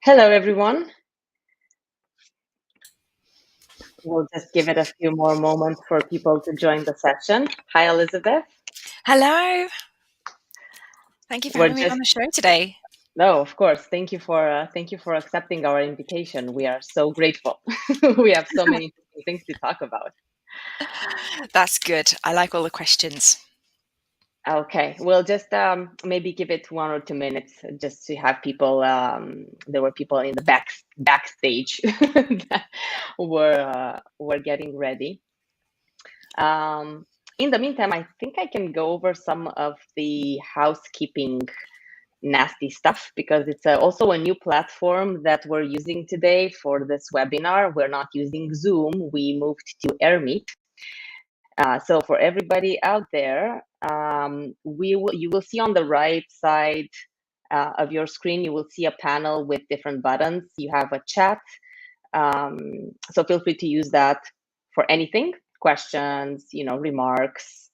Hello, everyone. We'll just give it a few more moments for people to join the session. Hi, Elizabeth. Hello. Thank you for We're having me just on the show today. No, of course. Thank you for accepting our invitation. We are so grateful. We have so many interesting things to talk about. That's good. I like all the questions. Okay, we'll just maybe give it 1 or 2 minutes just to have people. There were people in the backstage that were getting ready. In the meantime, I think I can go over some of the housekeeping nasty stuff because it's also a new platform that we're using today for this webinar. We're not using Zoom. We moved to AirMeet. So for everybody out there, you will see on the right side of your screen, you will see a panel with different buttons. You have a chat. So feel free to use that for anything, questions, remarks,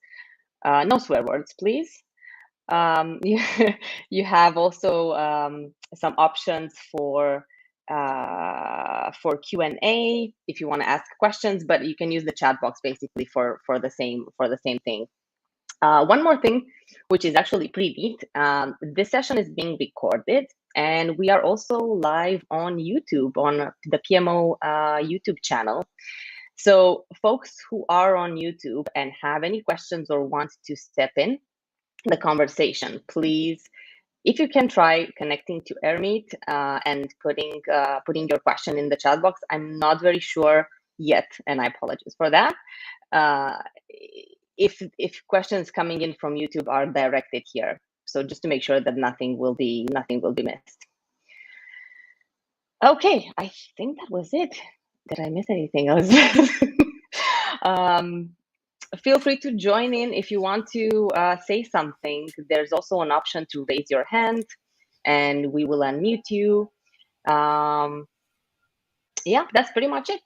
no swear words, please. You, you have also some options for Q&A if you want to ask questions, but you can use the chat box basically for the same thing. One more thing, which is actually pretty neat. This session is being recorded, and we are also live on YouTube on the PMO YouTube channel. So folks who are on YouTube and have any questions or want to step in the conversation, please, if you can, try connecting to AirMeet and putting your question in the chat box. I'm not very sure yet, and I apologize for that. If questions coming in from YouTube are directed here, so just to make sure that nothing will be missed. Okay, I think that was it. Did I miss anything else? Feel free to join in if you want to say something. There's also an option to raise your hand and we will unmute you. Yeah, that's pretty much it.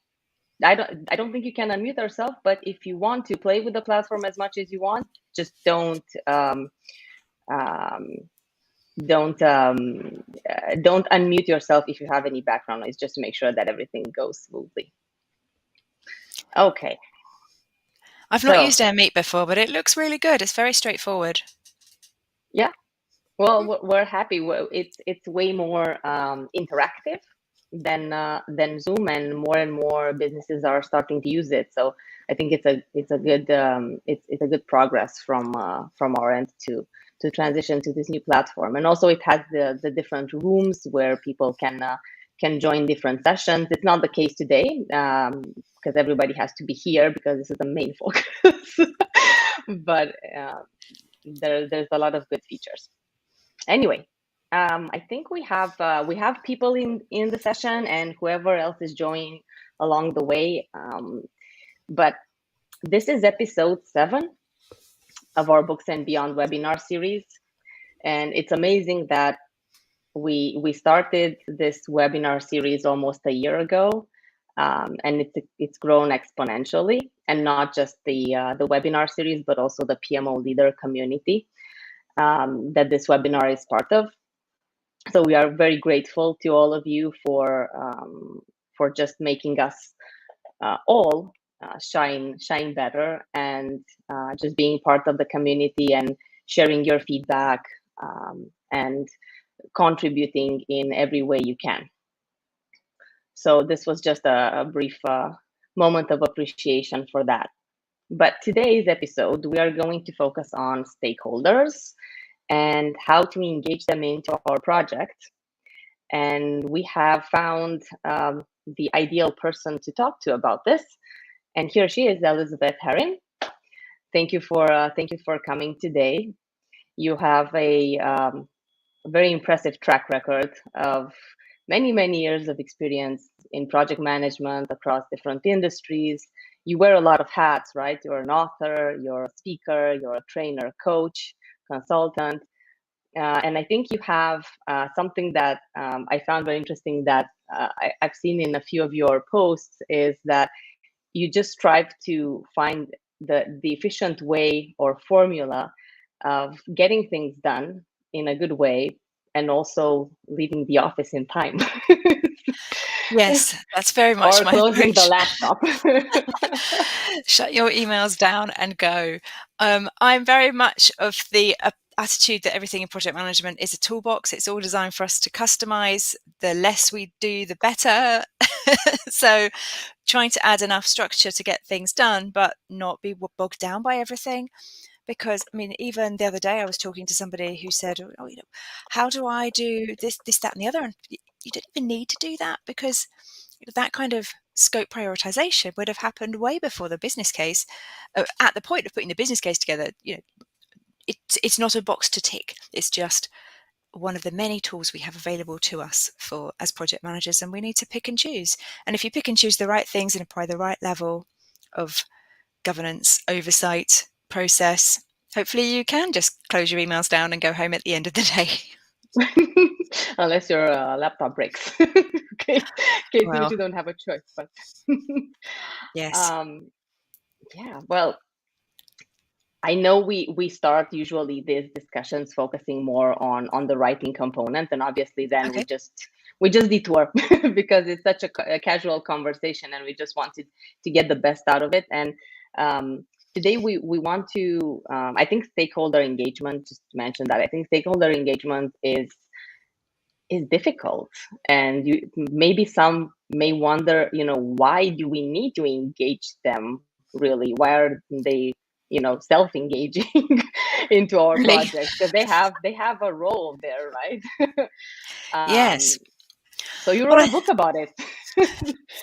I don't think you can unmute yourself, but if you want to play with the platform as much as you want, just don't unmute yourself if you have any background noise, just to make sure that everything goes smoothly. Okay. I've not used AirMeet before, but it looks really good. It's very straightforward. Yeah. Well, we're happy. It's way more interactive than Zoom, and more businesses are starting to use it. So I think it's a good progress from our end to transition to this new platform. And also it has the different rooms where people can join different sessions. It's not the case today because everybody has to be here because this is the main focus. But there's a lot of good features. Anyway, I think we have people in the session and whoever else is joining along the way. But this is episode 7 of our Books and Beyond webinar series, and it's amazing that we started this webinar series almost a year ago, and it's grown exponentially, and not just the webinar series, but also the PMO Leader community that this webinar is part of. So we are very grateful to all of you for just making us all shine better, and just being part of the community and sharing your feedback and contributing in every way you can. So this was just a brief moment of appreciation for that. But today's episode, we are going to focus on stakeholders and how to engage them into our project. And we have found the ideal person to talk to about this. And here she is, Elizabeth Harrin. Thank you for coming today. You have a very impressive track record of many years of experience in project management across different industries. You wear a lot of hats, right? You're an author, you're a speaker, you're a trainer, coach, consultant. And I think you have something that I found very interesting that I've seen in a few of your posts, is that you just strive to find the efficient way or formula of getting things done in a good way and also leaving the office in time. Yes, that's very much Or my closing approach. the laptop. Shut your emails down and go. I'm very much of the attitude that everything in project management is a toolbox. It's all designed for us to customize. The less we do, the better. So trying to add enough structure to get things done, but not be bogged down by everything. Because, I mean, even the other day I was talking to somebody who said, oh, how do I do this, that, and the other? And you don't even need to do that, because that kind of scope prioritization would have happened way before the business case. At the point of putting the business case together, it's not a box to tick. It's just one of the many tools we have available to us as project managers, and we need to pick and choose. And if you pick and choose the right things and apply the right level of governance, oversight, process, hopefully you can just close your emails down and go home at the end of the day. Unless your laptop breaks. Okay, Well, you don't have a choice. But yes. Yeah, well, I know we start usually these discussions focusing more on the writing component, and obviously then Okay. we just detour because it's such a casual conversation, and we just wanted to get the best out of it. And today we want to I think stakeholder engagement, just to mention that I think stakeholder engagement is difficult, and maybe some may wonder, why do we need to engage them really? Why are they self-engaging into our Really? projects? Because they have a role there, right? Yes. So you Well, wrote a book about it.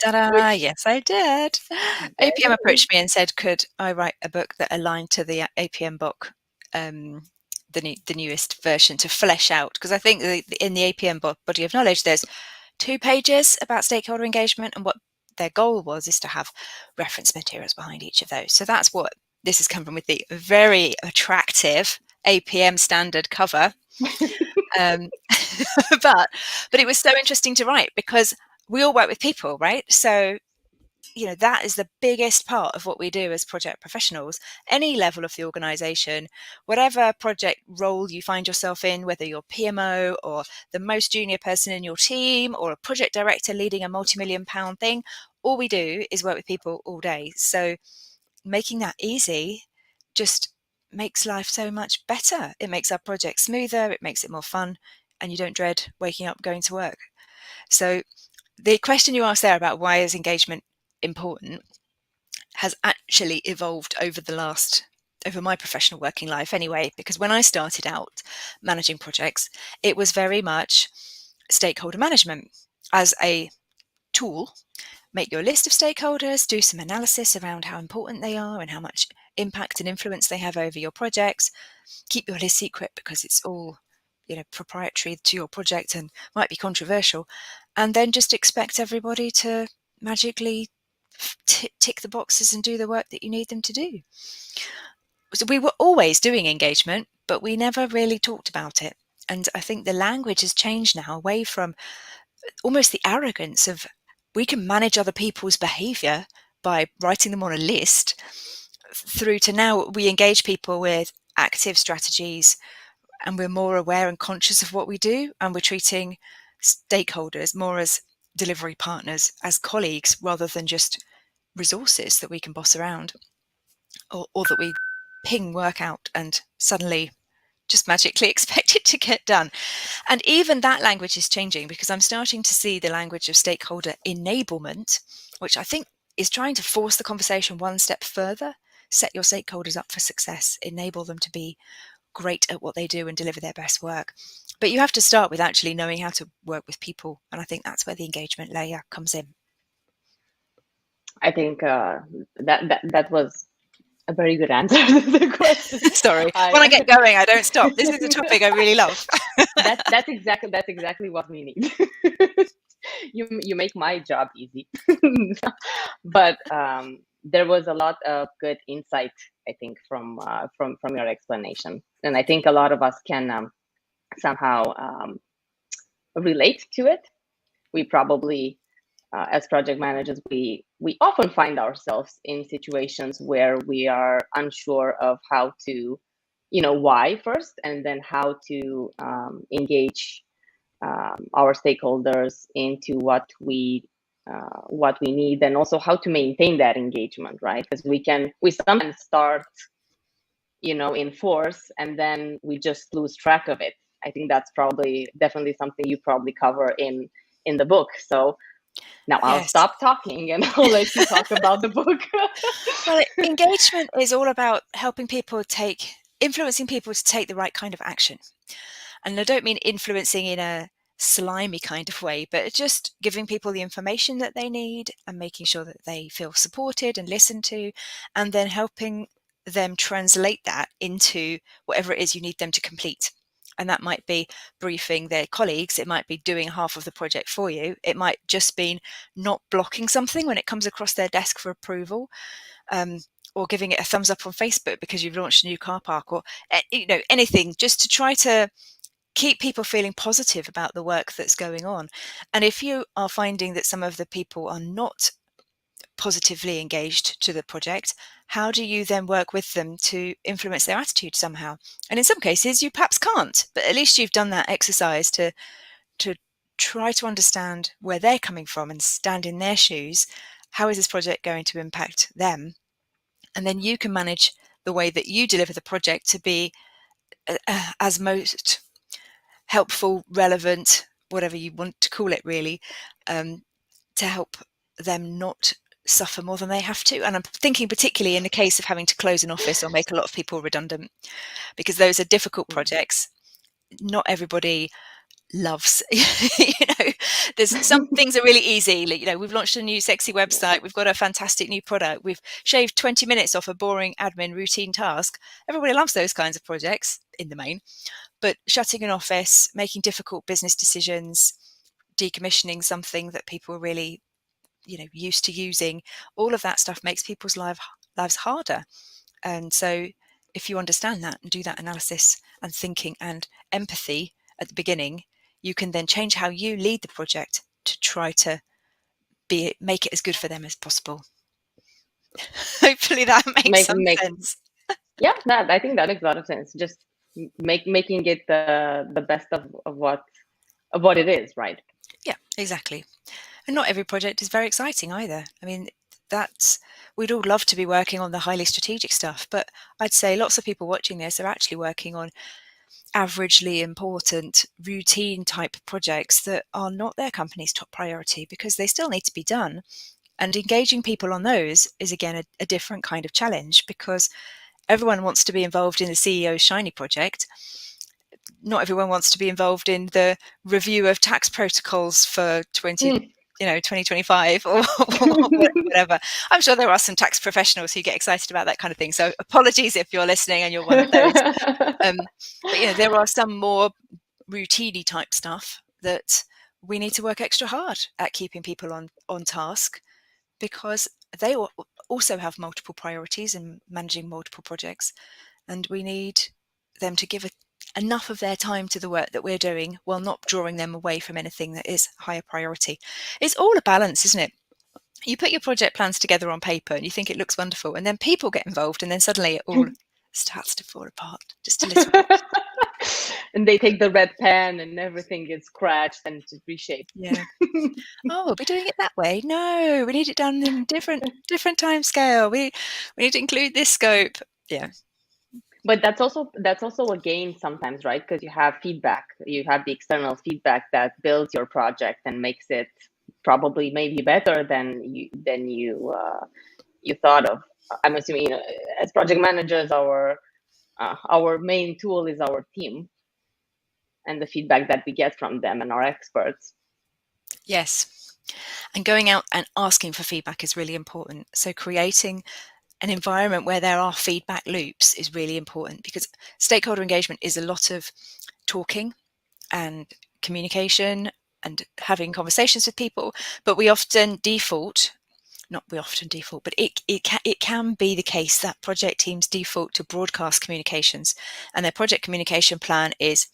ta-da, Which yes, I did. APM very approached me and said, could I write a book that aligned to the APM book, the newest version, to flesh out? Because I think in the APM body of knowledge, there's 2 pages about stakeholder engagement, and what their goal was is to have reference materials behind each of those. So that's what this has come from, with the very attractive APM standard cover. But it was so interesting to write, because we all work with people, right? So that is the biggest part of what we do as project professionals. Any level of the organization, whatever project role you find yourself in, whether you're PMO or the most junior person in your team or a project director leading a multi-million-pound thing, all we do is work with people all day. So making that easy just makes life so much better. It makes our project smoother, it makes it more fun, and you don't dread waking up going to work. So the question you asked there about why is engagement important has actually evolved over my professional working life anyway, because when I started out managing projects, it was very much stakeholder management as a tool. Make your list of stakeholders, do some analysis around how important they are and how much impact and influence they have over your projects. Keep your list secret because it's all proprietary to your project and might be controversial, and then just expect everybody to magically tick the boxes and do the work that you need them to do. So we were always doing engagement, but we never really talked about it. And I think the language has changed now, away from almost the arrogance of we can manage other people's behavior by writing them on a list, through to now we engage people with active strategies, and we're more aware and conscious of what we do, and we're treating stakeholders more as delivery partners, as colleagues, rather than just resources that we can boss around, or that we ping work out and suddenly just magically expect it to get done. And even that language is changing, because I'm starting to see the language of stakeholder enablement, which I think is trying to force the conversation one step further. Set your stakeholders up for success, enable them to be great at what they do and deliver their best work. But you have to start with actually knowing how to work with people, and I think that's where the engagement layer comes in. I think that was a very good answer to the question. Sorry, when I get going, I don't stop. This is a topic I really love. That's exactly what we need. You make my job easy. But there was a lot of good insight, I think, from your explanation, and I think a lot of us can somehow relate to it. We probably, as project managers, we often find ourselves in situations where we are unsure of how to why first, and then how to engage our stakeholders into what we need, and also how to maintain that engagement, right? Because we sometimes start in force, and then we just lose track of it. I think that's definitely something you probably cover in the book. So now I'll Yes. stop talking and I'll let you talk about the book. Well, engagement is all about influencing people to take the right kind of action. And I don't mean influencing in a slimy kind of way, but just giving people the information that they need and making sure that they feel supported and listened to, and then helping them translate that into whatever it is you need them to complete. And that might be briefing their colleagues. It might be doing half of the project for you. It might just be not blocking something when it comes across their desk for approval, or giving it a thumbs up on Facebook because you've launched a new car park, or anything, just to try to keep people feeling positive about the work that's going on. And if you are finding that some of the people are not positively engaged to the project, how do you then work with them to influence their attitude somehow? And in some cases you perhaps can't, but at least you've done that exercise to try to understand where they're coming from and stand in their shoes. How is this project going to impact them? And then you can manage the way that you deliver the project to be as most helpful, relevant, whatever you want to call it, really, to help them not suffer more than they have to. And I'm thinking particularly in the case of having to close an office or make a lot of people redundant, because those are difficult projects. Not everybody loves, there's some things are really easy. We've launched a new sexy website. We've got a fantastic new product. We've shaved 20 minutes off a boring admin routine task. Everybody loves those kinds of projects in the main. But shutting an office, making difficult business decisions, decommissioning something that people are really, used to using, all of that stuff makes people's lives harder. And so if you understand that and do that analysis and thinking and empathy at the beginning, you can then change how you lead the project to try to make it as good for them as possible. Hopefully that makes some sense. Yeah, I think that makes a lot of sense. Just making it the best of what it is, right? Yeah, exactly. And not every project is very exciting either. I mean, we'd all love to be working on the highly strategic stuff, but I'd say lots of people watching this are actually working on averagely important routine type projects that are not their company's top priority because they still need to be done. And engaging people on those is again a different kind of challenge, because everyone wants to be involved in the CEO's shiny project. Not everyone wants to be involved in the review of tax protocols for 2025 or whatever. I'm sure there are some tax professionals who get excited about that kind of thing. So apologies if you're listening and you're one of those. But there are some more routine type stuff that we need to work extra hard at keeping people on task, because they also have multiple priorities and managing multiple projects, and we need them to give enough of their time to the work that we're doing while not drawing them away from anything that is higher priority. It's all a balance, isn't it? You put your project plans together on paper and you think it looks wonderful, and then people get involved, and then suddenly it all starts to fall apart just a little bit. And they take the red pen and everything gets scratched and reshaped. Yeah. Oh, we'll be doing it that way. No, we need it done in different time scale. We need to include this scope. Yeah. But that's also a gain sometimes, right? Because you have feedback. You have the external feedback that builds your project and makes it probably maybe better than you thought of. I'm assuming, as project managers, our main tool is our team and the feedback that we get from them and our experts. Yes. And going out and asking for feedback is really important. So creating an environment where there are feedback loops is really important, because stakeholder engagement is a lot of talking and communication and having conversations with people, but but it can be the case that project teams default to broadcast communications, and their project communication plan is,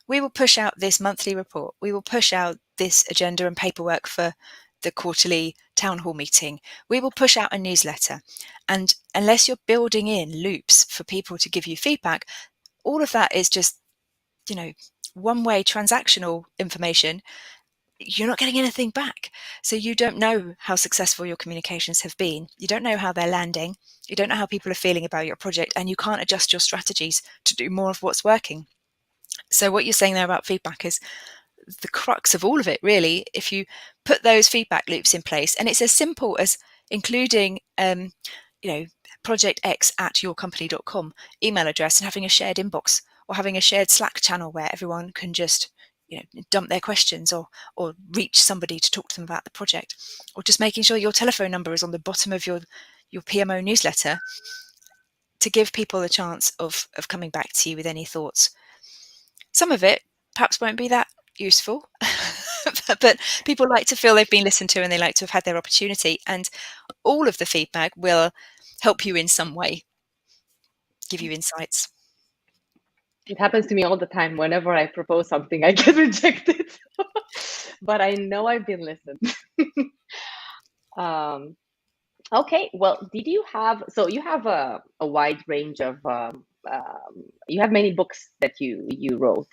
we will push out this monthly report, we will push out this agenda and paperwork for the quarterly town hall meeting, we will push out a newsletter. And unless you're building in loops for people to give you feedback, all of that is just, one-way transactional information. You're not getting anything back. So you don't know how successful your communications have been. You don't know how they're landing. You don't know how people are feeling about your project, and you can't adjust your strategies to do more of what's working. So what you're saying there about feedback is the crux of all of it, really. If you put those feedback loops in place, and it's as simple as including, projectx@yourcompany.com email address and having a shared inbox, or having a shared Slack channel where everyone can just dump their questions, or reach somebody to talk to them about the project, or just making sure your telephone number is on the bottom of your PMO newsletter to give people a chance of coming back to you with any thoughts. Some of it perhaps won't be that useful, but people like to feel they've been listened to, and they like to have had their opportunity, and all of the feedback will help you in some way, give you insights. It happens to me all the time. Whenever I propose something, I get rejected. But I know I've been listened. Okay, well, did you have, so you have a wide range of, you have many books that you wrote.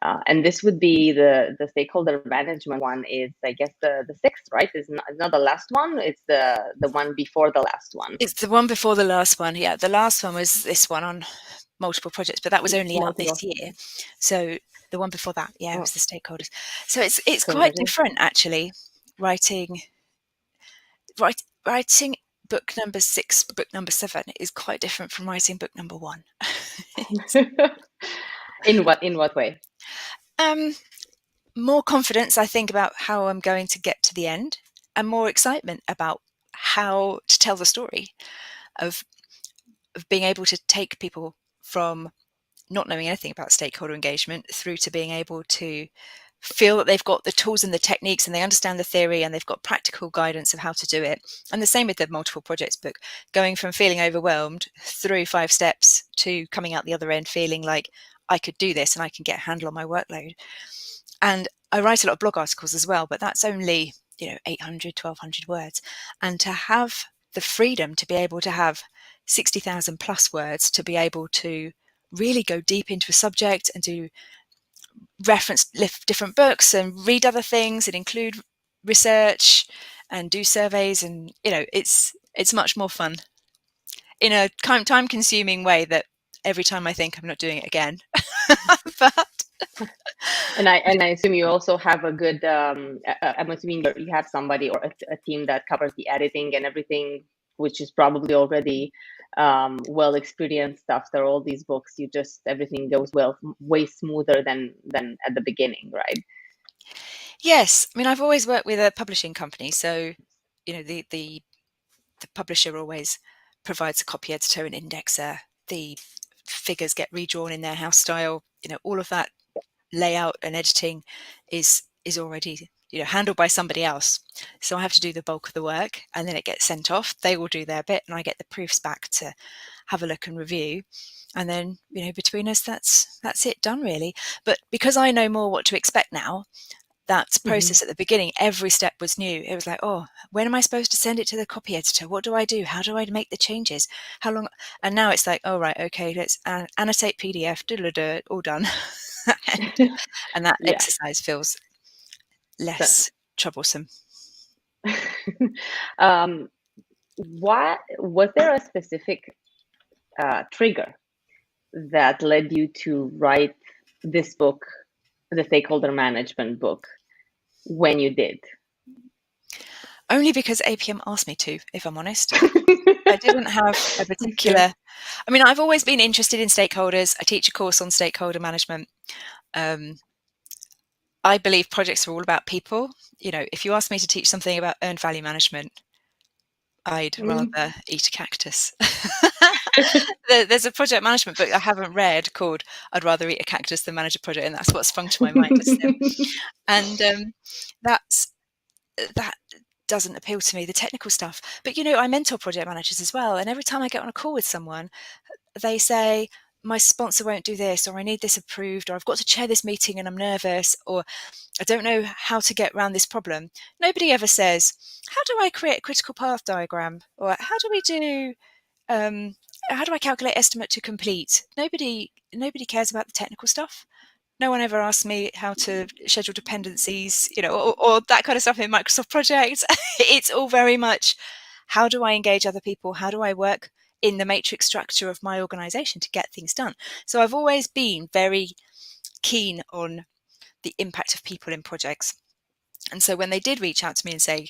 And this would be the stakeholder management one is, I guess, the sixth, right? It's not the last one. It's the one before the last one. It's the one before the last one. Yeah, the last one was this one on multiple projects, but that was only out this year. So the one before that, it was the stakeholders. So it's quite different, actually. Writing book number 6, book number 7 is quite different from writing book number 1. In what way? More confidence, I think, about how I'm going to get to the end, and more excitement about how to tell the story of being able to take people from not knowing anything about stakeholder engagement through to being able to feel that they've got the tools and the techniques, and they understand the theory, and they've got practical guidance of how to do it. And the same with the multiple projects book, going from feeling overwhelmed through 5 steps to coming out the other end feeling like I could do this and I can get a handle on my workload. And I write a lot of blog articles as well, but that's only 800, 1200 words. And to have the freedom to be able to have 60,000 plus words, to be able to really go deep into a subject and do reference different books and read other things and include research and do surveys, and it's much more fun in a time consuming way that every time I think I'm not doing it again. But and I assume you also have a good I'm assuming you have somebody or a team that covers the editing and everything, which is probably already well experienced after all these books. You just, everything goes way smoother than at the beginning, right? Yes, I mean, I've always worked with a publishing company, so the publisher always provides a copy editor and indexer. The figures get redrawn in their house style. All of that layout and editing is already handled by somebody else. So I have to do the bulk of the work, and then it gets sent off. They will do their bit, and I get the proofs back to have a look and review. And then between us, that's it done, really. But because I know more what to expect now, that process at the beginning, every step was new. It was like, oh, when am I supposed to send it to the copy editor? What do I do? How do I make the changes? How long? And now it's like, oh, right, okay, let's annotate PDF, all done. and that exercise feels less troublesome. What was there a specific trigger that led you to write this book, the stakeholder management book, when you did? Only because APM asked me to, if I'm honest. I didn't have a particular... I mean, I've always been interested in stakeholders. I teach a course on stakeholder management. I believe projects are all about people. If you ask me to teach something about earned value management, I'd rather eat a cactus. There's a project management book I haven't read called I'd Rather Eat a Cactus Than Manage a Project, and that's what sprung to my mind. And that doesn't appeal to me, the technical stuff. But I mentor project managers as well, and every time I get on a call with someone, they say, my sponsor won't do this, or I need this approved, or I've got to chair this meeting and I'm nervous, or I don't know how to get around this problem. Nobody ever says, how do I create a critical path diagram? Or how do we do how do I calculate estimate to complete? Nobody cares about the technical stuff. No one ever asks me how to schedule dependencies, or that kind of stuff in Microsoft projects. It's all very much, how do I engage other people? How do I work in the matrix structure of my organization to get things done? So I've always been very keen on the impact of people in projects. And so when they did reach out to me and say,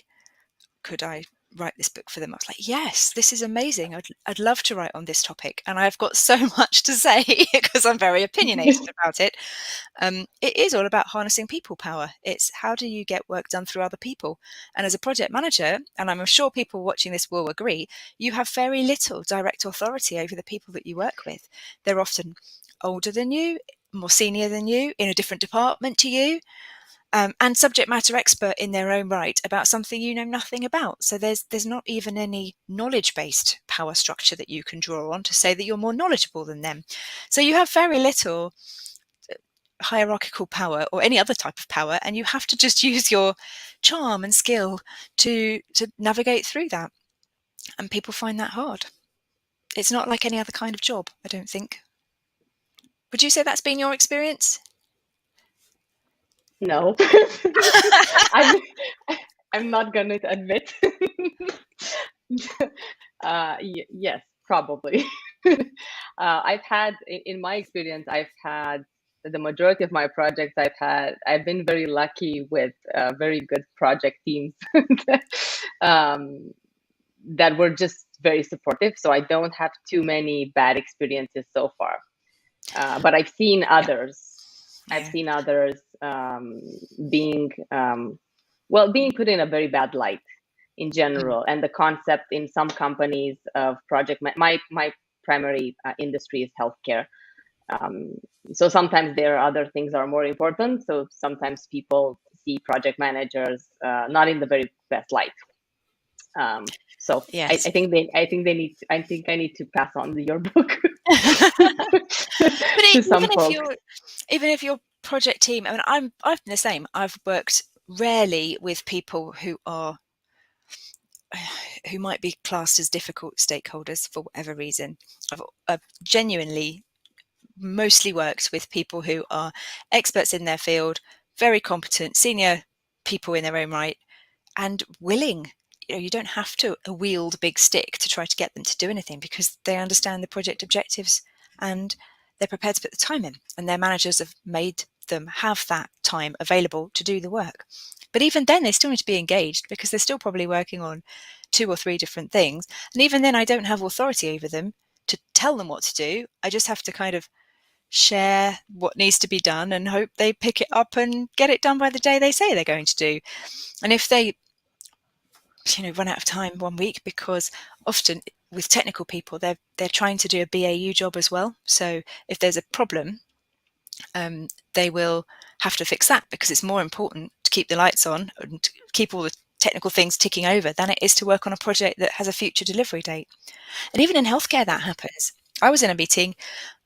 could I write this book for them? I was like, yes, this is amazing. I'd love to write on this topic. And I've got so much to say because I'm very opinionated about it. It is all about harnessing people power. It's how do you get work done through other people? And as a project manager, and I'm sure people watching this will agree, you have very little direct authority over the people that you work with. They're often older than you, more senior than you, in a different department to you. And subject matter expert in their own right about something you know nothing about. So there's not even any knowledge-based power structure that you can draw on to say that you're more knowledgeable than them. So you have very little hierarchical power or any other type of power, and you have to just use your charm and skill to navigate through that. And people find that hard. It's not like any other kind of job, I don't think. Would you say that's been your experience? No. I'm not going to admit. Yes, probably. I've had, in my experience, I've had the majority of my projects I've been very lucky with very good project teams that were just very supportive. So I don't have too many bad experiences so far. But I've seen others. Yeah. I've seen others being put in a very bad light in general. And the concept in some companies of project, my primary industry is healthcare. So sometimes there are other things are more important. So sometimes people see project managers not in the very best light. So Yes. I think I need to pass on your book. But to some folks. even if your project team, I mean, I've been the same. I've worked rarely with people who might be classed as difficult stakeholders for whatever reason. I've genuinely mostly worked with people who are experts in their field, very competent, senior people in their own right, and willing. You don't have to wield a big stick to try to get them to do anything because they understand the project objectives and they're prepared to put the time in, and their managers have made them have that time available to do the work. But even then, they still need to be engaged because they're still probably working on 2 or 3 different things. And even then, I don't have authority over them to tell them what to do. I just have to kind of share what needs to be done and hope they pick it up and get it done by the day they say they're going to do. And if they run out of time 1 week, because often with technical people they're trying to do a BAU job as well, so if there's a problem they will have to fix that because it's more important to keep the lights on and to keep all the technical things ticking over than it is to work on a project that has a future delivery date. And even in healthcare that happens. I was in a meeting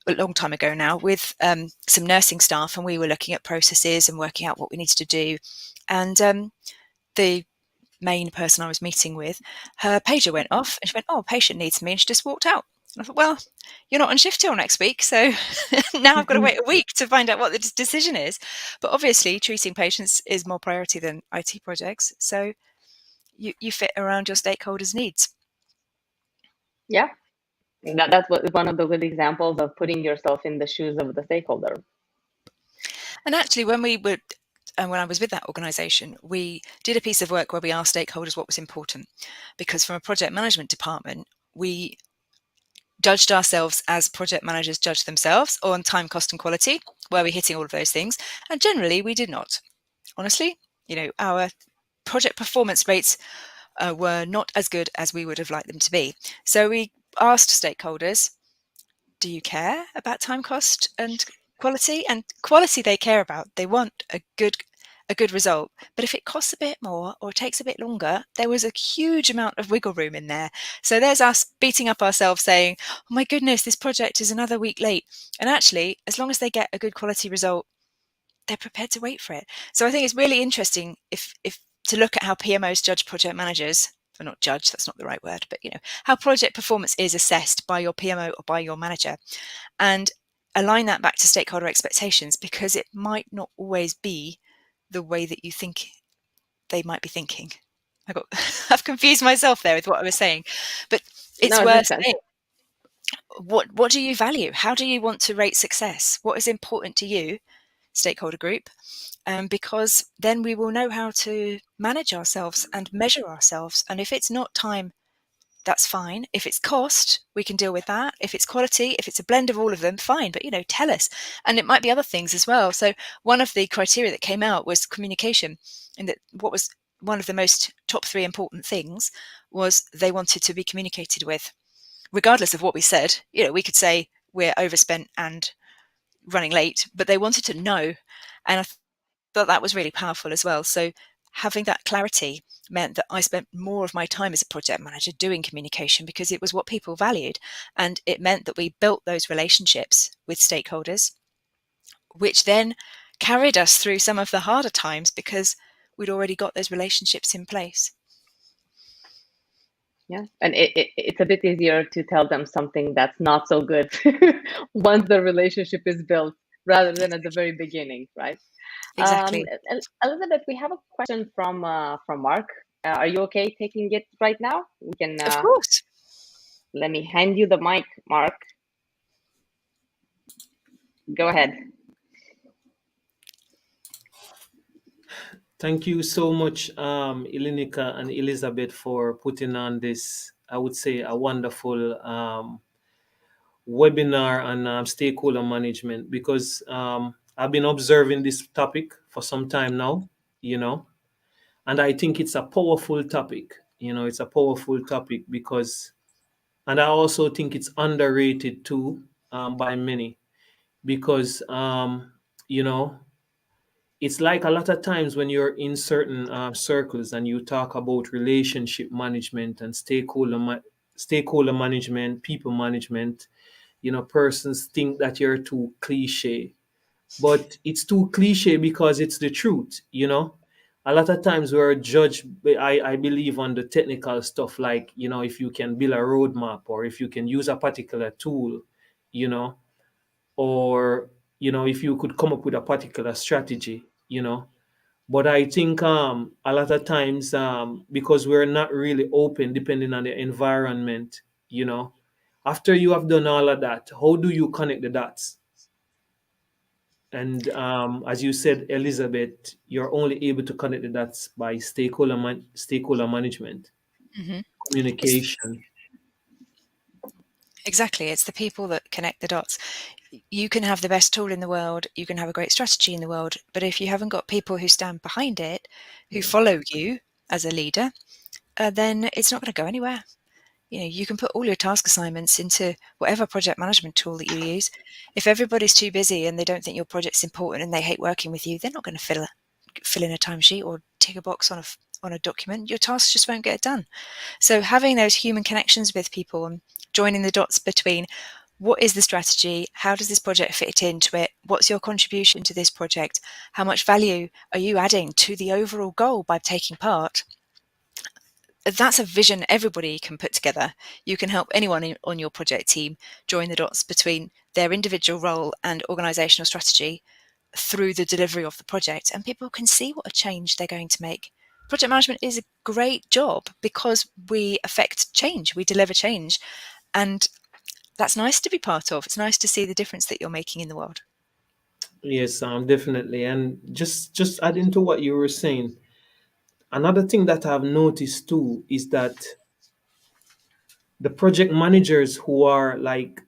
a long time ago now with some nursing staff, and we were looking at processes and working out what we needed to do, and the main person I was meeting with, her pager went off and she went, "Oh, patient needs me," and she just walked out. And I thought, well, you're not on shift till next week, so now I've got to wait a week to find out what the decision is. But obviously treating patients is more priority than IT projects, so you fit around your stakeholders' needs. Yeah, that's one of the good examples of putting yourself in the shoes of the stakeholder. And actually, when I was with that organisation, we did a piece of work where we asked stakeholders what was important, because from a project management department, we judged ourselves as project managers judge themselves on time, cost and quality. Were we hitting all of those things? And generally, we did not. Honestly, our project performance rates were not as good as we would have liked them to be. So we asked stakeholders, do you care about time, cost and quality? And quality they care about. They want a good result. But if it costs a bit more or takes a bit longer, there was a huge amount of wiggle room in there. So there's us beating up ourselves saying, oh my goodness, this project is another week late. And actually, as long as they get a good quality result, they're prepared to wait for it. So I think it's really interesting if to look at how PMOs judge project managers or not judge, that's not the right word, but how project performance is assessed by your PMO or by your manager, and align that back to stakeholder expectations, because it might not always be the way that you think they might be thinking. I've confused myself there with what I was saying, but it's No, it worth makes sense. saying. What do you value? How do you want to rate success? What is important to you, stakeholder group? Because then we will know how to manage ourselves and measure ourselves. And if it's not time, that's fine. If it's cost, we can deal with that. If it's quality, if it's a blend of all of them, fine. But tell us. And it might be other things as well. So one of the criteria that came out was communication, and that what was one of the most top 3 important things was they wanted to be communicated with, regardless of what we said. We could say we're overspent and running late, but they wanted to know. And I thought that was really powerful as well. So having that clarity meant that I spent more of my time as a project manager doing communication, because it was what people valued. And it meant that we built those relationships with stakeholders, which then carried us through some of the harder times because we'd already got those relationships in place. Yeah, and it's a bit easier to tell them something that's not so good once the relationship is built, rather than at the very beginning, right? Exactly. Elizabeth, we have a question from Mark. Are you okay taking it right now? We can. Of course. Let me hand you the mic, Mark. Go ahead. Thank you so much, Ilinika and Elizabeth, for putting on this, I would say, a wonderful webinar on stakeholder management, because I've been observing this topic for some time now, and I think it's a powerful topic. It's a powerful topic because, and I also think it's underrated too, by many, because, it's like a lot of times when you're in certain circles and you talk about relationship management and stakeholder management, people management, persons think that you're too cliche. But it's too cliche because it's the truth. A lot of times we're judged, I believe, on the technical stuff, like, if you can build a roadmap, or if you can use a particular tool, you know, or, if you could come up with a particular strategy. But I think a lot of times, because we're not really open, depending on the environment, after you have done all of that, how do you connect the dots? And as you said, Elizabeth, you're only able to connect the dots by stakeholder management, Mm-hmm. communication. Exactly. It's the people that connect the dots. You can have the best tool in the world, you can have a great strategy in the world, but if you haven't got people who stand behind it, who follow you as a leader, then it's not going to go anywhere. You can put all your task assignments into whatever project management tool that you use. If everybody's too busy and they don't think your project's important and they hate working with you, they're not going to fill in a timesheet or tick a box on a document. Your tasks just won't get done. So having those human connections with people and joining the dots between what is the strategy, how does this project fit into it, what's your contribution to this project, how much value are you adding to the overall goal by taking part, that's a vision everybody can put together. You can help anyone on your project team join the dots between their individual role and organisational strategy through the delivery of the project, and people can see what a change they're going to make. Project management is a great job because we affect change, we deliver change, and that's nice to be part of. It's nice to see the difference that you're making in the world. Yes, definitely. And just adding to what you were saying, another thing that I've noticed too is that the project managers who are like,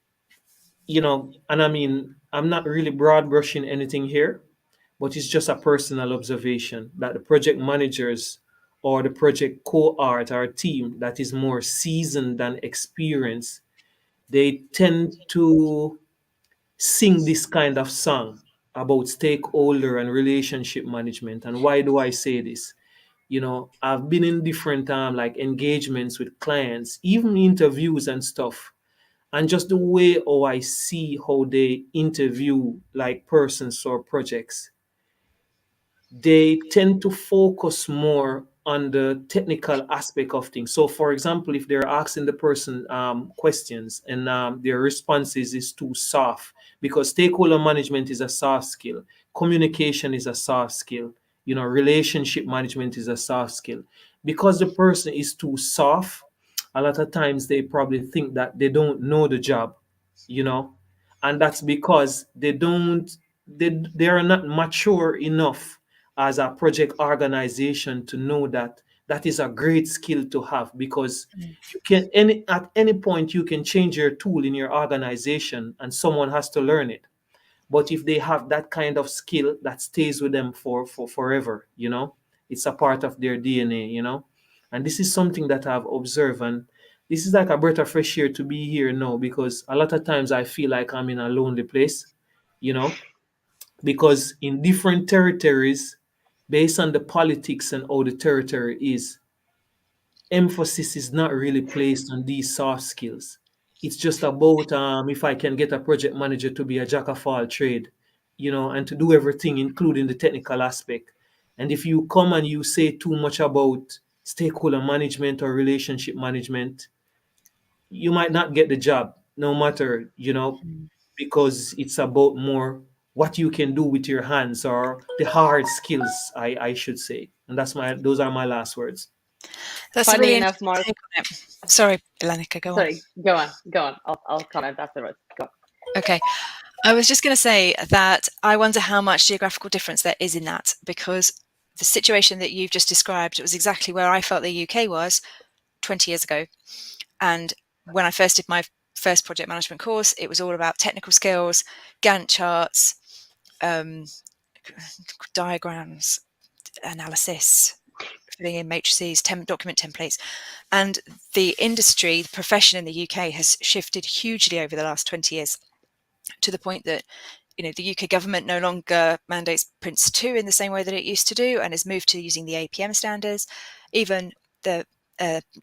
and I mean, I'm not really broad brushing anything here, but it's just a personal observation that the project managers or the project cohort or team that is more seasoned than experienced, they tend to sing this kind of song about stakeholder and relationship management. And why do I say this? I've been in different like engagements with clients, even interviews and stuff, and just the way how I see how they interview like persons or projects, they tend to focus more on the technical aspect of things. So, for example, if they're asking the person questions and their responses is too soft, because stakeholder management is a soft skill, communication is a soft skill, relationship management is a soft skill. Because the person is too soft, a lot of times they probably think that they don't know the job, you know, and that's because they are not mature enough as a project organization to know that that is a great skill to have, because you can at any point you can change your tool in your organization and someone has to learn it. But if they have that kind of skill that stays with them for forever, it's a part of their DNA. And this is something that I've observed, and this is like a breath of fresh air to be here now, because a lot of times I feel like I'm in a lonely place, you know because in different territories, based on the politics and how the territory is, emphasis is not really placed on these soft skills. It's just about if I can get a project manager to be a jack of all trade, and to do everything, including the technical aspect. And if you come and you say too much about stakeholder management or relationship management, you might not get the job, no matter, because it's about more what you can do with your hands, or the hard skills, I should say. And those are my last words. That's a Funny really enough, interesting Mark. take on it. Sorry, Ilanika, go on. Sorry, go on. I'll comment afterwards. Go on. Okay. I was just going to say that I wonder how much geographical difference there is in that, because the situation that you've just described was exactly where I felt the UK was 20 years ago. And when I first did my first project management course, it was all about technical skills, Gantt charts, diagrams, analysis, filling in matrices, document templates. And the industry, the profession in the UK has shifted hugely over the last 20 years, to the point that the UK government no longer mandates Prince 2 in the same way that it used to do, and has moved to using the APM standards. Even the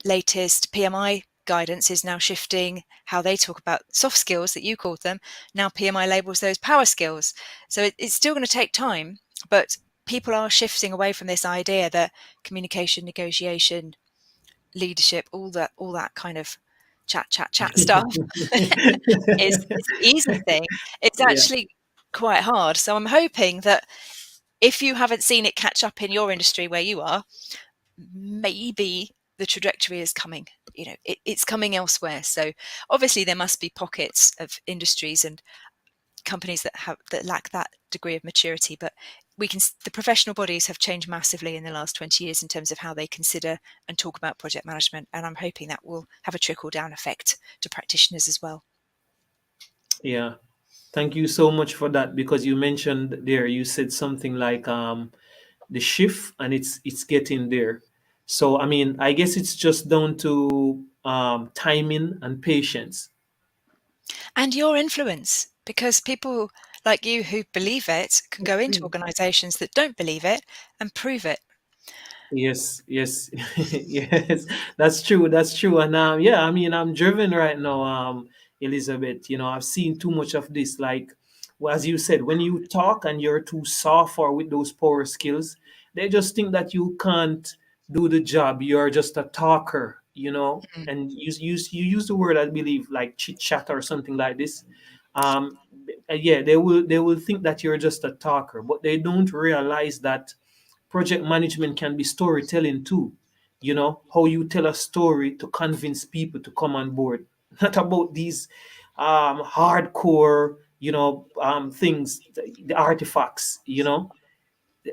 latest PMI guidance is now shifting how they talk about soft skills that you called them. Now PMI labels those power skills. So it's still going to take time, but people are shifting away from this idea that communication, negotiation, leadership, all that kind of chat stuff is the easy thing. It's Yeah. actually quite hard. So I'm hoping that if you haven't seen it catch up in your industry where you are, maybe the trajectory is coming. It's coming elsewhere. So obviously there must be pockets of industries and companies that lack that degree of maturity, but the professional bodies have changed massively in the last 20 years in terms of how they consider and talk about project management, and I'm hoping that will have a trickle down effect to practitioners as well. Yeah. Thank you so much for that, because you mentioned there, you said something like the shift, and it's getting there. So I mean, I guess it's just down to timing and patience. And your influence, because people like you who believe it can go into organizations that don't believe it and prove it. Yes, yes, yes. That's true. That's true. And yeah, I mean, I'm driven right now, Elizabeth. I've seen too much of this. Like, well, as you said, when you talk and you're too soft or with those power skills, they just think that you can't do the job. You're just a talker, and you use the word, I believe, like chit chat or something like this. Um, yeah, they will think that you're just a talker, but they don't realize that project management can be storytelling too. How you tell a story to convince people to come on board. Not about these hardcore, things, the artifacts.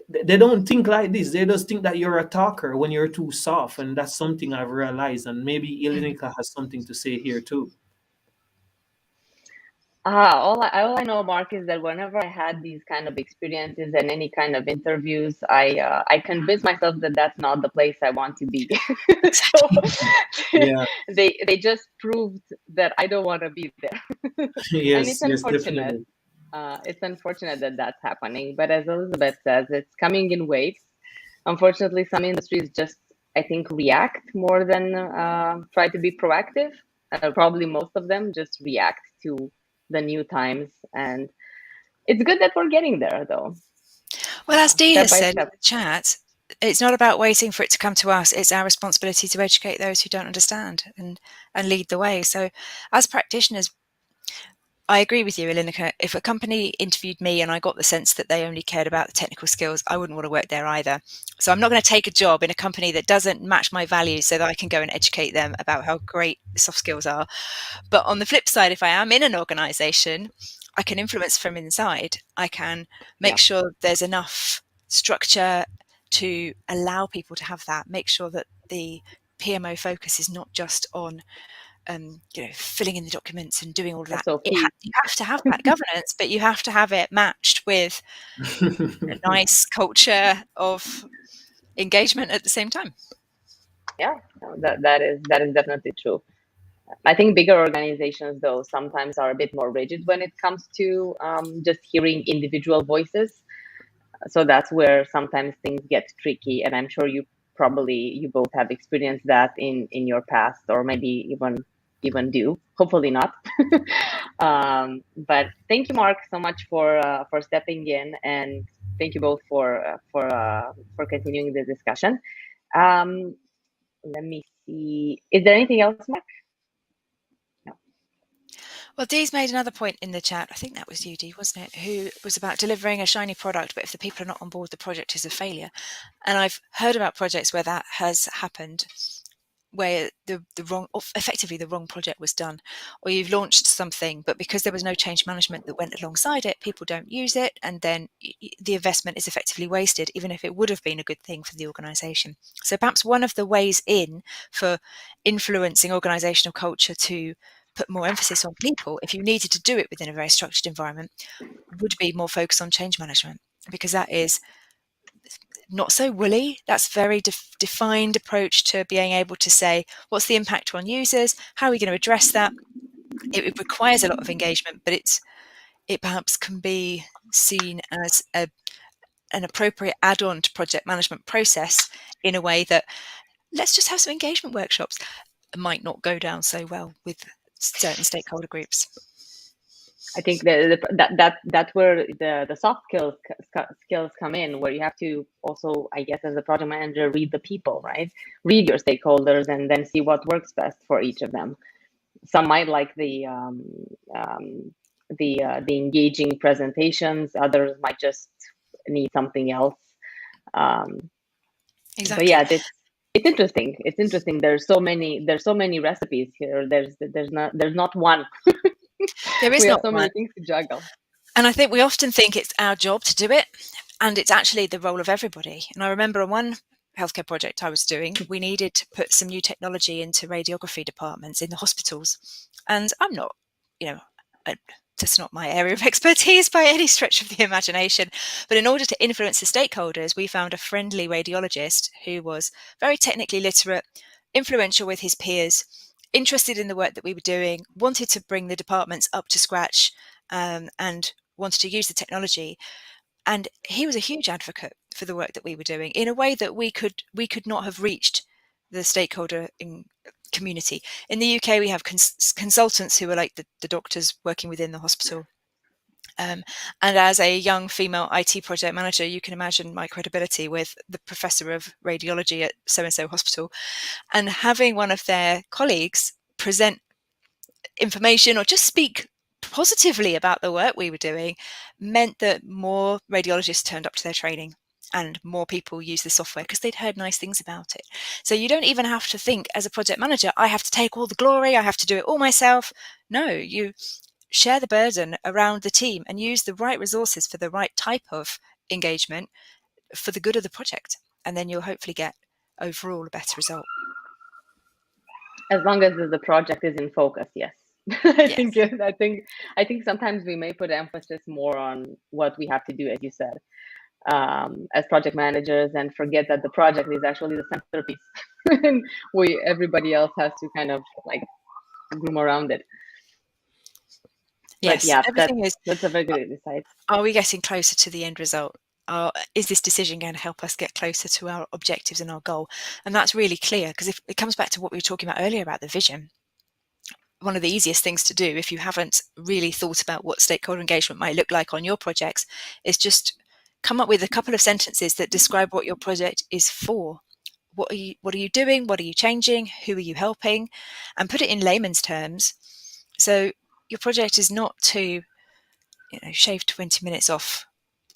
They don't think like this. They just think that you're a talker when you're too soft, and that's something I've realized. And maybe Ilinica has something to say here too. All I know, Mark, is that whenever I had these kind of experiences and any kind of interviews, I convinced myself that that's not the place I want to be. So Yeah. they just proved that I don't want to be there, and it's Yes. Yes. unfortunate. Definitely. It's unfortunate that that's happening, but as Elizabeth says, it's coming in waves. Unfortunately, some industries just, I think, react more than try to be proactive. Probably most of them just react to the new times, and it's good that we're getting there, though. Well, as Dee Step has by said in step. the chat, it's not about waiting for it to come to us. It's our responsibility to educate those who don't understand and lead the way. So as practitioners, I agree with you, Elinika. If a company interviewed me and I got the sense that they only cared about the technical skills, I wouldn't want to work there either. So I'm not going to take a job in a company that doesn't match my values so that I can go and educate them about how great soft skills are. But on the flip side, if I am in an organization, I can influence from inside. I can make sure there's enough structure to allow people to have that, make sure that the PMO focus is not just on filling in the documents and doing all of that. SOP. You have to have that governance, but you have to have it matched with a nice culture of engagement at the same time. Yeah, that is definitely true. I think bigger organizations, though, sometimes are a bit more rigid when it comes to just hearing individual voices. So that's where sometimes things get tricky, and I'm sure you both have experienced that in your past, or maybe even do. Hopefully not. But thank you, Mark, so much for stepping in, and thank you both for continuing the discussion. Let me see. Is there anything else, Mark? Well, Dee's made another point in the chat. I think that was you, Dee, wasn't it? Who was about delivering a shiny product, but if the people are not on board, the project is a failure. And I've heard about projects where that has happened, where effectively the wrong project was done, or you've launched something, but because there was no change management that went alongside it, people don't use it, and then the investment is effectively wasted, even if it would have been a good thing for the organization. So perhaps one of the ways in for influencing organizational culture to put more emphasis on people, if you needed to do it within a very structured environment, would be more focus on change management, because that is not so woolly. That's very defined approach to being able to say, what's the impact on users? How are we going to address that? It requires a lot of engagement, but it perhaps can be seen as an appropriate add-on to project management process in a way that, let's just have some engagement workshops, might not go down so well with certain stakeholder groups. I think that's where the soft skills come in, where you have to also, I guess, as a project manager, read the people, right? Read your stakeholders and then see what works best for each of them. Some might like the engaging presentations. Others might just need something else. Exactly. But yeah, it's interesting. It's interesting. There's so many recipes here. There's not one. There is we not have so one. many things to juggle. And I think we often think it's our job to do it, and it's actually the role of everybody. And I remember on one healthcare project I was doing, we needed to put some new technology into radiography departments in the hospitals. And I'm not, that's not my area of expertise by any stretch of the imagination. But in order to influence the stakeholders, we found a friendly radiologist who was very technically literate, influential with his peers, interested in the work that we were doing, wanted to bring the departments up to scratch, and wanted to use the technology. And he was a huge advocate for the work that we were doing in a way that we could not have reached the stakeholder community. In the UK, we have consultants who are like the doctors working within the hospital. And as a young female IT project manager, you can imagine my credibility with the professor of radiology at so-and-so hospital, and having one of their colleagues present information or just speak positively about the work we were doing meant that more radiologists turned up to their training and more people use the software because they'd heard nice things about it. So you don't even have to think as a project manager, I have to take all the glory, I have to do it all myself. No, you share the burden around the team and use the right resources for the right type of engagement for the good of the project. And then you'll hopefully get overall a better result. As long as the project is in focus, yes. I think sometimes we may put emphasis more on what we have to do, as you said, as project managers, and forget that the project is actually the centerpiece. And everybody else has to kind of like groom around it. Yes, but yeah, everything that's a very good insight. Are we getting closer to the end result? Is this decision going to help us get closer to our objectives and our goal? And that's really clear, because if it comes back to what we were talking about earlier about the vision, one of the easiest things to do if you haven't really thought about what stakeholder engagement might look like on your projects is just come up with a couple of sentences that describe what your project is for. What are you doing? What are you changing? Who are you helping? And put it in layman's terms. So your project is not to, shave 20 minutes off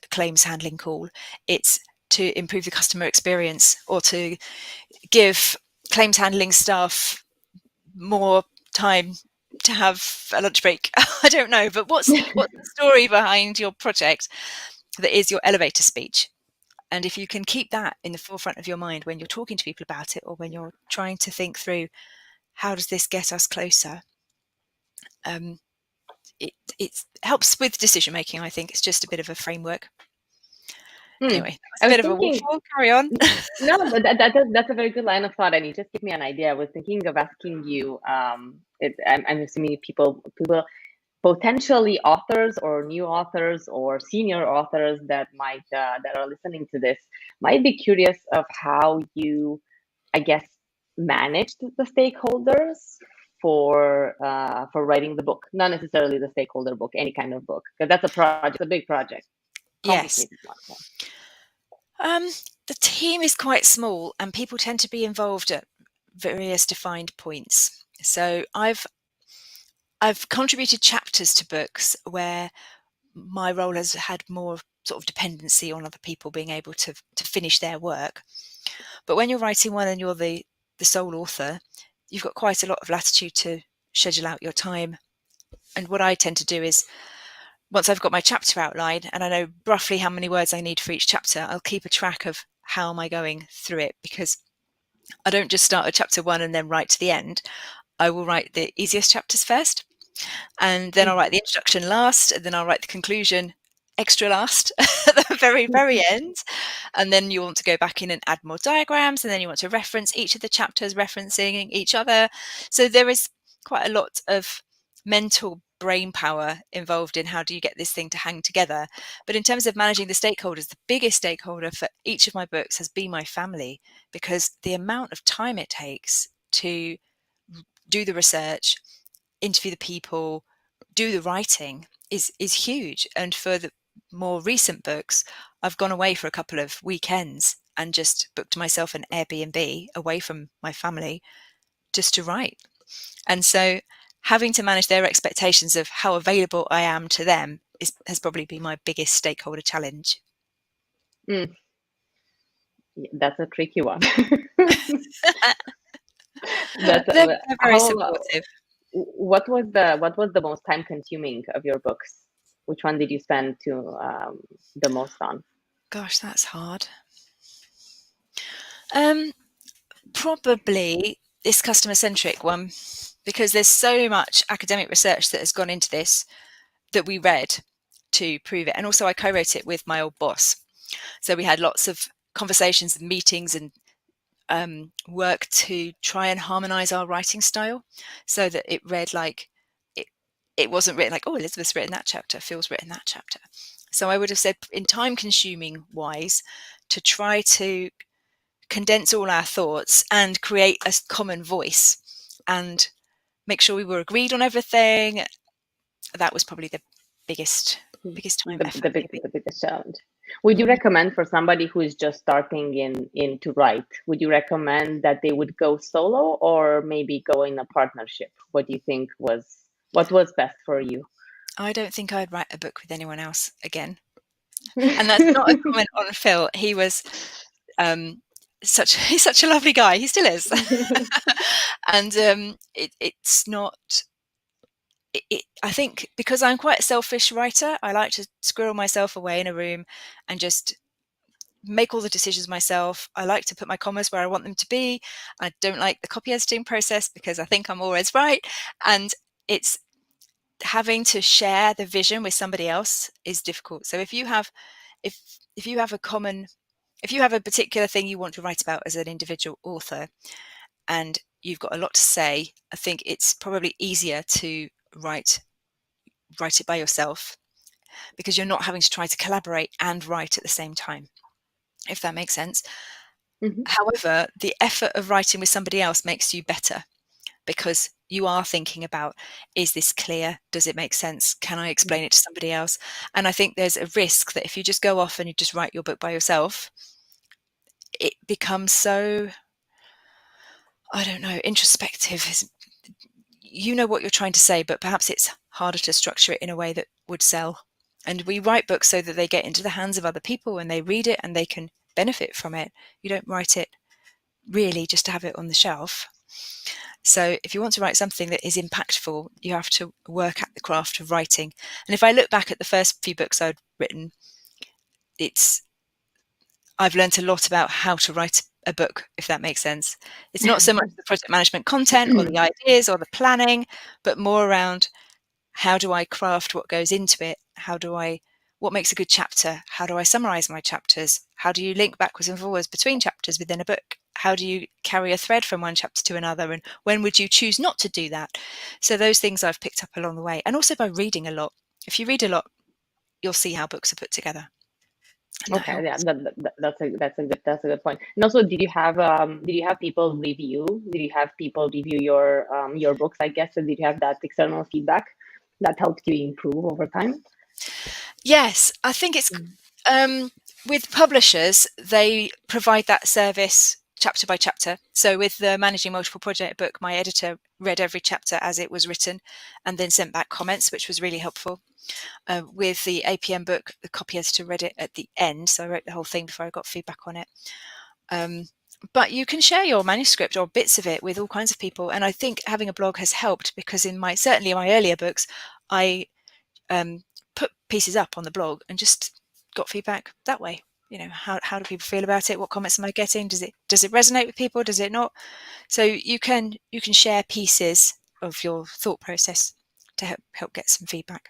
a claims handling call. It's to improve the customer experience, or to give claims handling staff more time to have a lunch break. I don't know, but what's the story behind your project that is your elevator speech? And if you can keep that in the forefront of your mind when you're talking to people about it, or when you're trying to think through, how does this get us closer? It helps with decision making. I think it's just a bit of a framework. Anyway, that's a bit of a waffle. Carry on. No, but that's a very good line of thought, and you just give me an idea. I was thinking of asking you. I'm assuming people, potentially authors or new authors or senior authors that are listening to this might be curious of how you, I guess, managed the stakeholders for writing the book. Not necessarily the stakeholder book, any kind of book, because that's a project, a big project. Yes. The team is quite small, and people tend to be involved at various defined points. So I've contributed chapters to books where my role has had more sort of dependency on other people being able to finish their work. But when you're writing one and you're the sole author, you've got quite a lot of latitude to schedule out your time. And what I tend to do is, once I've got my chapter outline and I know roughly how many words I need for each chapter, I'll keep a track of how am I going through it, because I don't just start at chapter 1 and then write to the end. I will write the easiest chapters first, and then I'll write the introduction last, and then I'll write the conclusion extra last at the very, very end. And then you want to go back in and add more diagrams, and then you want to reference each of the chapters, referencing each other. So there is quite a lot of mental brain power involved in how do you get this thing to hang together. But in terms of managing the stakeholders, the biggest stakeholder for each of my books has been my family, because the amount of time it takes to do the research, interview the people, do the writing is huge. And for the more recent books, I've gone away for a couple of weekends and just booked myself an Airbnb away from my family just to write. And so having to manage their expectations of how available I am to them has probably been my biggest stakeholder challenge. That's a tricky one. They're very supportive. What was the most time consuming of your books? Which one did you spend the most on? Gosh, that's hard. Probably this customer-centric one, because there's so much academic research that has gone into this that we read to prove it. And also I co-wrote it with my old boss. So we had lots of conversations and meetings and work to try and harmonize our writing style so that it read like it wasn't written like, oh, Elizabeth's written that chapter, Phil's written that chapter. So I would have said, in time consuming wise, to try to condense all our thoughts and create a common voice and make sure we were agreed on everything. That was probably the biggest time effort. The biggest challenge. Would you recommend, for somebody who is just starting in to write, would you recommend that they would go solo or maybe go in a partnership? What do you think what was best for you? I don't think I'd write a book with anyone else again. And that's not a comment on Phil. He was he's such a lovely guy. He still is. And it's not. I think because I'm quite a selfish writer, I like to squirrel myself away in a room and just make all the decisions myself. I like to put my commas where I want them to be. I don't like the copy editing process because I think I'm always right. And it's having to share the vision with somebody else is difficult. So if you have a particular thing you want to write about as an individual author and you've got a lot to say, I think it's probably easier to write it by yourself, because you're not having to try to collaborate and write at the same time, if that makes sense. Mm-hmm. However, the effort of writing with somebody else makes you better. because you are thinking about, is this clear? Does it make sense? Can I explain it to somebody else? And I think there's a risk that if you just go off and you just write your book by yourself, it becomes so, I don't know, introspective. You know what you're trying to say, but perhaps it's harder to structure it in a way that would sell. And we write books so that they get into the hands of other people and they read it and they can benefit from it. You don't write it really just to have it on the shelf. So if you want to write something that is impactful, you have to work at the craft of writing. And if I look back at the first few books I'd written, I've learned a lot about how to write a book, if that makes sense. It's not so much the project management content or the ideas or the planning, but more around, how do I craft what goes into it? What makes a good chapter? How do I summarize my chapters? How do you link backwards and forwards between chapters within a book? How do you carry a thread from one chapter to another? And when would you choose not to do that? So those things I've picked up along the way. And also by reading a lot. If you read a lot, you'll see how books are put together. Okay, yeah, that's a good point. And also, did you have people review? Did you have people review your books? I guess, and did you have that external feedback that helped you improve over time? Yes, I think it's with publishers, they provide that service chapter by chapter. So with the Managing Multiple Project book, my editor read every chapter as it was written and then sent back comments, which was really helpful. With the APM book, the copy editor read it at the end, so I wrote the whole thing before I got feedback on it. But you can share your manuscript or bits of it with all kinds of people, and I think having a blog has helped, because certainly in my earlier books, I put pieces up on the blog and just got feedback that way. How do people feel about it? What comments am I getting? Does it resonate with people? Does it not? So you can share pieces of your thought process to help get some feedback.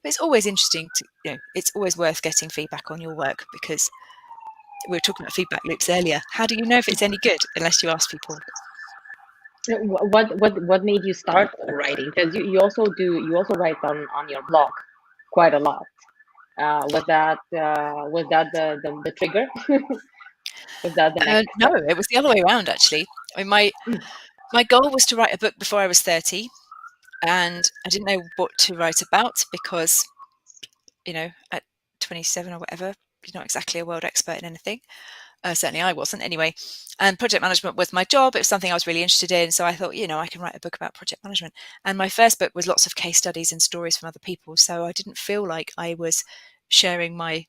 But it's always interesting it's always worth getting feedback on your work, because we were talking about feedback loops earlier. How do you know if it's any good unless you ask people? What made you start writing? Because you also write on your blog quite a lot. Was that the trigger? Was that the next no, step? it was the other way around, actually. I mean, my goal was to write a book before I was 30, and I didn't know what to write about, because at 27 or whatever, you're not exactly a world expert in anything. Certainly I wasn't anyway. And project management was my job. It was something I was really interested in. So I thought, I can write a book about project management. And my first book was lots of case studies and stories from other people. So I didn't feel like I was sharing my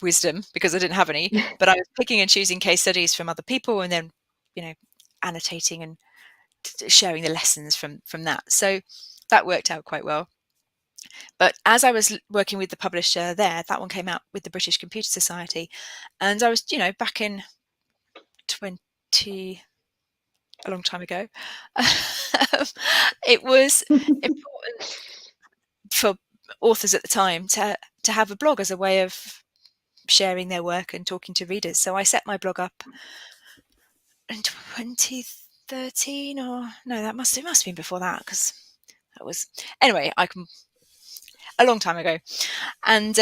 wisdom, because I didn't have any, but I was picking and choosing case studies from other people and then, annotating and sharing the lessons from that. So that worked out quite well. But as I was working with the publisher there, that one came out with the British Computer Society. And I was, back in a long time ago, it was important for authors at the time to have a blog as a way of sharing their work and talking to readers. So I set my blog up in 2013, or no, it must have been before that, because that was, anyway, a long time ago. And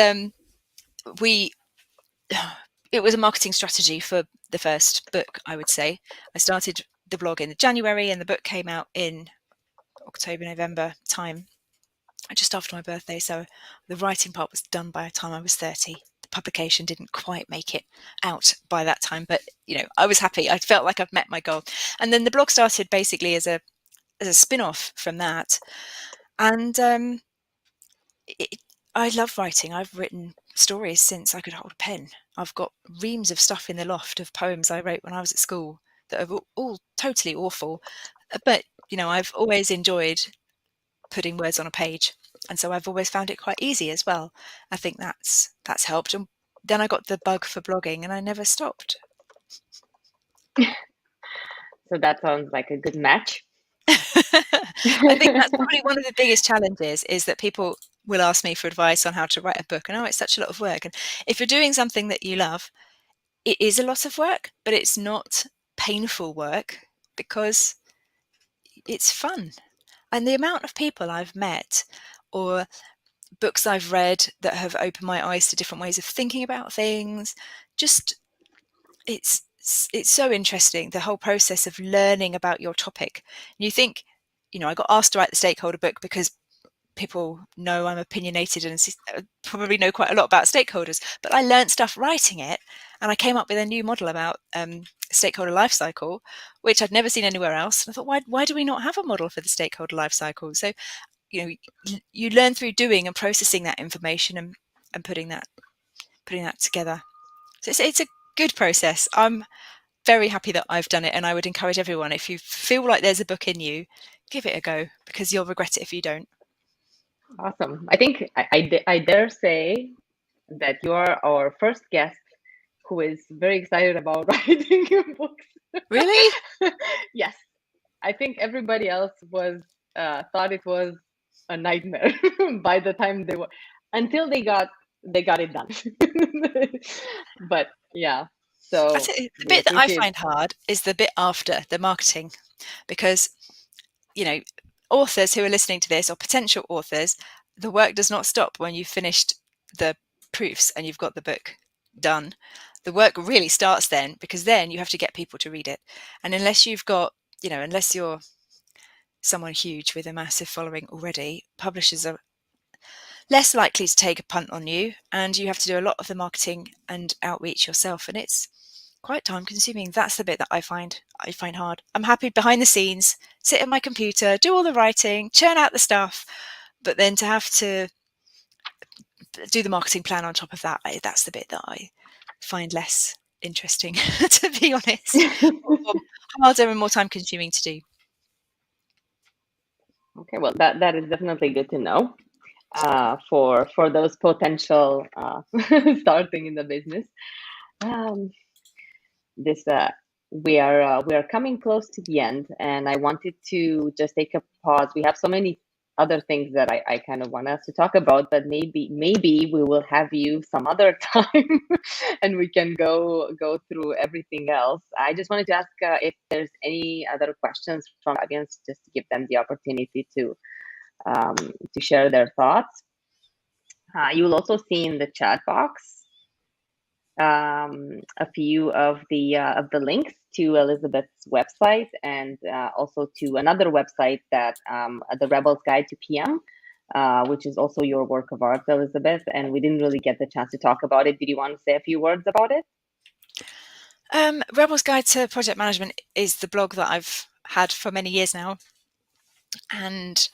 it was a marketing strategy for the first book, I would say. I started the blog in January and the book came out in October, November time, just after my birthday. So the writing part was done by the time I was 30. The publication didn't quite make it out by that time, but I was happy. I felt like I've met my goal. And then the blog started basically as a spin-off from that. And I love writing. I've written stories since I could hold a pen. I've got reams of stuff in the loft of poems I wrote when I was at school that are all totally awful. But, I've always enjoyed putting words on a page. And so I've always found it quite easy as well. I think that's helped. And then I got the bug for blogging and I never stopped. So that sounds like a good match. I think that's probably one of the biggest challenges, is that people will ask me for advice on how to write a book. And it's such a lot of work. And if you're doing something that you love, it is a lot of work, but it's not painful work, because it's fun. And the amount of people I've met or books I've read that have opened my eyes to different ways of thinking about things, just it's it's so interesting, the whole process of learning about your topic. And you think, I got asked to write the stakeholder book because people know I'm opinionated and probably know quite a lot about stakeholders, but I learned stuff writing it, and I came up with a new model about stakeholder life cycle, which I'd never seen anywhere else. And I thought, why do we not have a model for the stakeholder life cycle? So, you learn through doing and processing that information and putting that together. So it's a good process. I'm very happy that I've done it, and I would encourage everyone, if you feel like there's a book in you, give it a go, because you'll regret it if you don't. Awesome. I think I dare say that you are our first guest who is very excited about writing books. Really? Yes. I think everybody else was thought it was a nightmare by the time they were, until they got it done. But yeah, so The we bit that I appreciate. find hard is the bit after the marketing, because authors who are listening to this, or potential authors, the work does not stop when you've finished the proofs and you've got the book done. The work really starts then, because then you have to get people to read it. And unless you've got, unless you're someone huge with a massive following already, publishers are less likely to take a punt on you, and you have to do a lot of the marketing and outreach yourself, and it's quite time consuming. That's the bit that I find hard. I'm happy behind the scenes, sit at my computer, do all the writing, churn out the stuff, but then to have to do the marketing plan on top of that, that's the bit that I find less interesting, to be honest, or harder and more time consuming to do. Okay, well, that is definitely good to know for those potential starting in the business. This we are coming close to the end, and I wanted to just take a pause. We have so many other things that I kind of want us to talk about, but maybe we will have you some other time and we can go through everything else. I just wanted to ask if there's any other questions from the audience, just to give them the opportunity to share their thoughts. You will also see in the chat box a few of the links to Elizabeth's website, and also to another website that the Rebel's Guide to PM, which is also your work of art, Elizabeth. And we didn't really get the chance to talk about it. Did you want to say a few words about it? Rebel's Guide to Project Management is the blog that I've had for many years now, and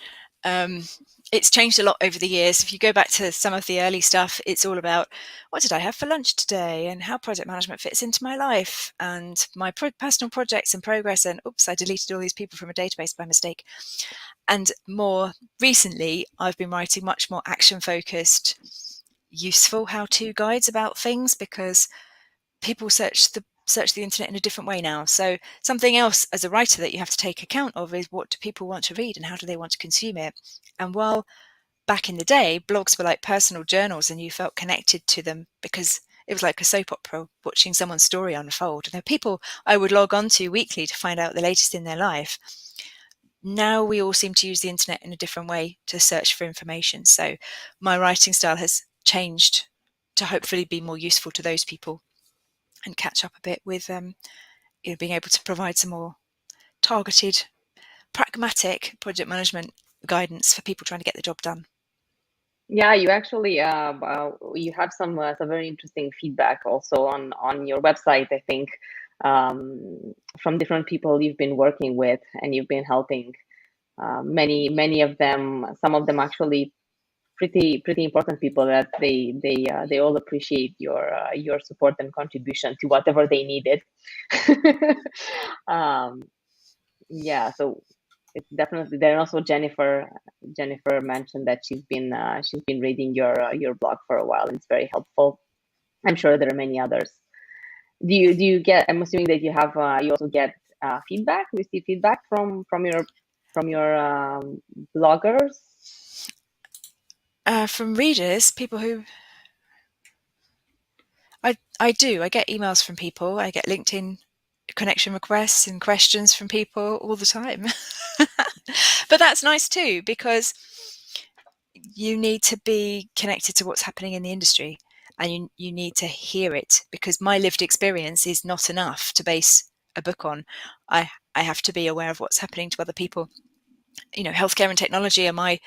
it's changed a lot over the years. If you go back to some of the early stuff, it's all about what did I have for lunch today and how project management fits into my life and my personal projects and progress, and oops, I deleted all these people from a database by mistake. And more recently, I've been writing much more action-focused, useful how-to guides about things, because people search the internet in a different way now. So something else as a writer that you have to take account of is, what do people want to read and how do they want to consume it? And while back in the day blogs were like personal journals and you felt connected to them because it was like a soap opera, watching someone's story unfold, and there are people I would log on to weekly to find out the latest in their life. Now we all seem to use the internet in a different way to search for information. So my writing style has changed to hopefully be more useful to those people and catch up a bit with being able to provide some more targeted, pragmatic project management guidance for people trying to get the job done. Yeah, you actually you have some very interesting feedback also on your website, I think, from different people you've been working with, and you've been helping many of them. Some of them actually pretty important people that they all appreciate your support and contribution to whatever they needed. Yeah, so it's definitely there. And also Jennifer mentioned that she's been reading your blog for a while, and it's very helpful. I'm sure there are many others. Do you get, I'm assuming that you have you also get receive feedback from your bloggers? From readers, people who I get emails from people. I get LinkedIn connection requests and questions from people all the time. But that's nice too, because you need to be connected to what's happening in the industry. and you need to hear it, because my lived experience is not enough to base a book on. I have to be aware of what's happening to other people. Healthcare and technology are my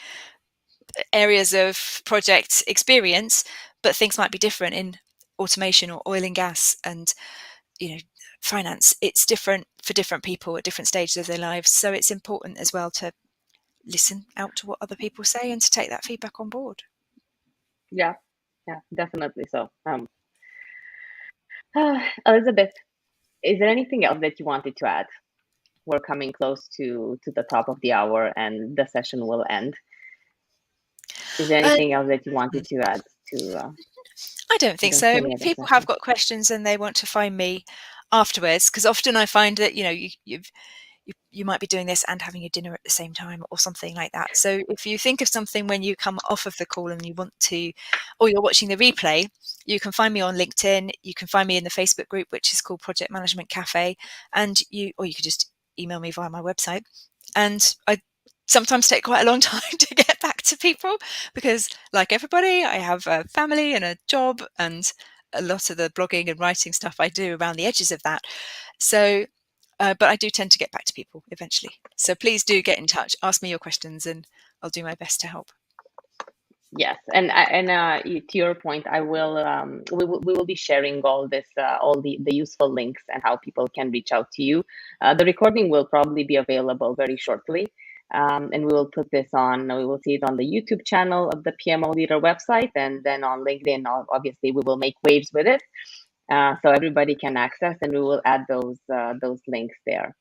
areas of project experience, but things might be different in automation or oil and gas and finance. It's different for different people at different stages of their lives, so it's important as well to listen out to what other people say and to take that feedback on board. Yeah, definitely. So Elizabeth, is there anything else that you wanted to add? We're coming close to the top of the hour and the session will end. Is there anything else that you wanted to add to I don't think so. If people have got questions and they want to find me afterwards, because often I find that you might be doing this and having your dinner at the same time or something like that. So if you think of something when you come off of the call and you want to, or you're watching the replay, you can find me on LinkedIn. You can find me in the Facebook group, which is called Project Management Cafe, or you could just email me via my website. And I sometimes take quite a long time to get back to people because, like everybody, I have a family and a job, and a lot of the blogging and writing stuff I do around the edges of that. So but I do tend to get back to people eventually. So please do get in touch, ask me your questions, and I'll do my best to help. Yes, and to your point, I will we will be sharing all this all the useful links and how people can reach out to you. The recording will probably be available very shortly, and we will put this on. We will see it on the YouTube channel of the PMO Leader website, and then on LinkedIn. Obviously, we will make waves with it. So everybody can access, and we will add those links there.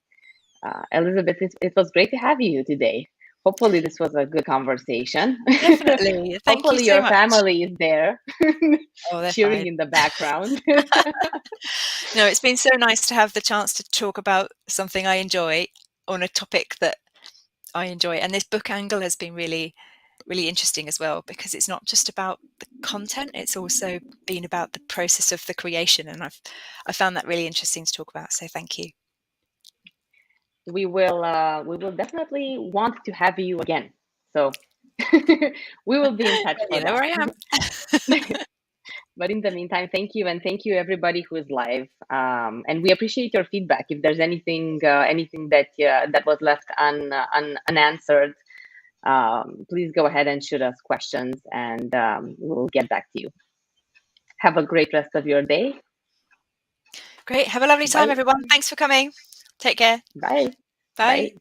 Elizabeth, it was great to have you today. Hopefully this was a good conversation. Definitely. Thank Hopefully you so your much. family is there cheering fine in the background. No, it's been so nice to have the chance to talk about something I enjoy on a topic that I enjoy. And this book angle has been really, really interesting as well, because it's not just about the content, it's also been about the process of the creation. And I found that really interesting to talk about. So thank you. We will definitely want to have you again. So we will be in touch for that. Where I am. But in the meantime, thank you, and thank you everybody who is live. And we appreciate your feedback. If there's anything that was left unanswered, please go ahead and shoot us questions, and we'll get back to you. Have a great rest of your day. Great. Have a lovely time, everyone. Thanks for coming. Take care. Bye. Bye.